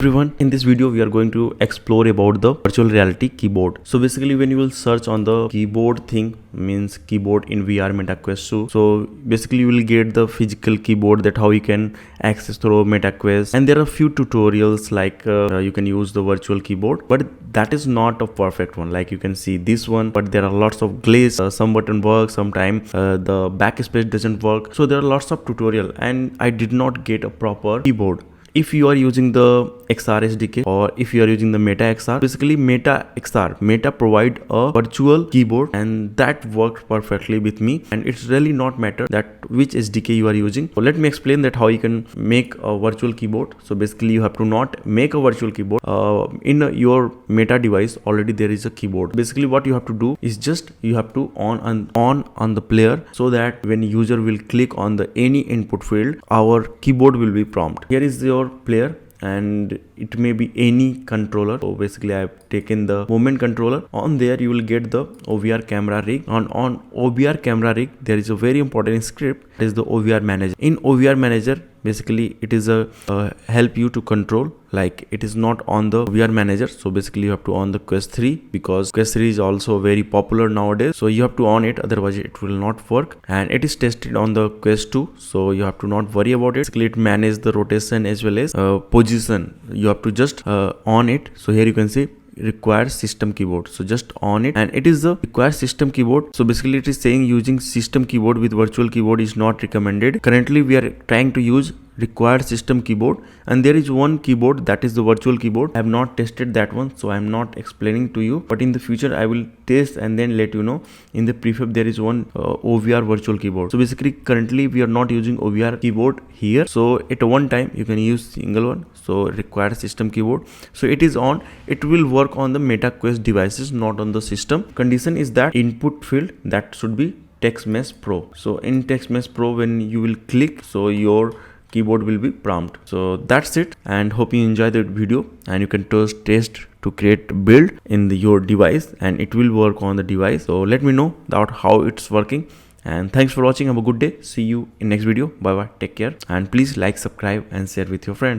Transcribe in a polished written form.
Everyone, in this video we are going to explore about the virtual reality keyboard. So basically when you will search on the keyboard thing, means keyboard in VR MetaQuest 2, so basically you will get the physical keyboard that how you can access through MetaQuest, and there are a few tutorials like you can use the virtual keyboard, but that is not a perfect one. Like you can see this one, but there are lots of glitch, some button work, sometimes the backspace doesn't work, so there are lots of tutorial and I did not get a proper keyboard. If you are using the XR SDK or if you are using the Meta XR, basically Meta provide a virtual keyboard and that worked perfectly with me, and it's really not matter that which SDK you are using. So let me explain that how you can make a virtual keyboard. So basically you have to not make a virtual keyboard in your Meta device. Already there is a keyboard. Basically what you have to do is just you have to on the player, so that when user will click on the any input field, our keyboard will be prompt. Here is your player and it may be any controller. So basically I have taken the movement controller. On there you will get the OVR camera rig. On OVR camera rig there is a very important script, that is the OVR manager. In OVR manager basically it is a help you to control, like it is not on the VR manager. So basically you have to on the Quest 3 because Quest 3 is also very popular nowadays, so you have to on it, otherwise it will not work. And it is tested on the Quest 2, so you have to not worry about it. Basically it manages the rotation as well as position. You have to just on it. So here you can see requires system keyboard, so just on it, and it is the requires system keyboard. So basically it is saying using system keyboard with virtual keyboard is not recommended. Currently we are trying to use required system keyboard, and there is one keyboard, that is the virtual keyboard. I have not tested that one, so I am not explaining to you, but in the future I will test and then let you know. In the prefab there is one OVR virtual keyboard. So basically currently we are not using OVR keyboard here, so at one time you can use single one. So required system keyboard, so it is on. It will work on the MetaQuest devices, not on the system. Condition is that input field that should be Text Mesh Pro. So in Text Mesh Pro when you will click, so your keyboard will be prompt. So that's it, and hope you enjoy the video, and you can test to create build in your device and it will work on the device. So let me know about how it's working, and thanks for watching. Have a good day. See you in next video. Bye bye, take care, and please like, subscribe and share with your friends.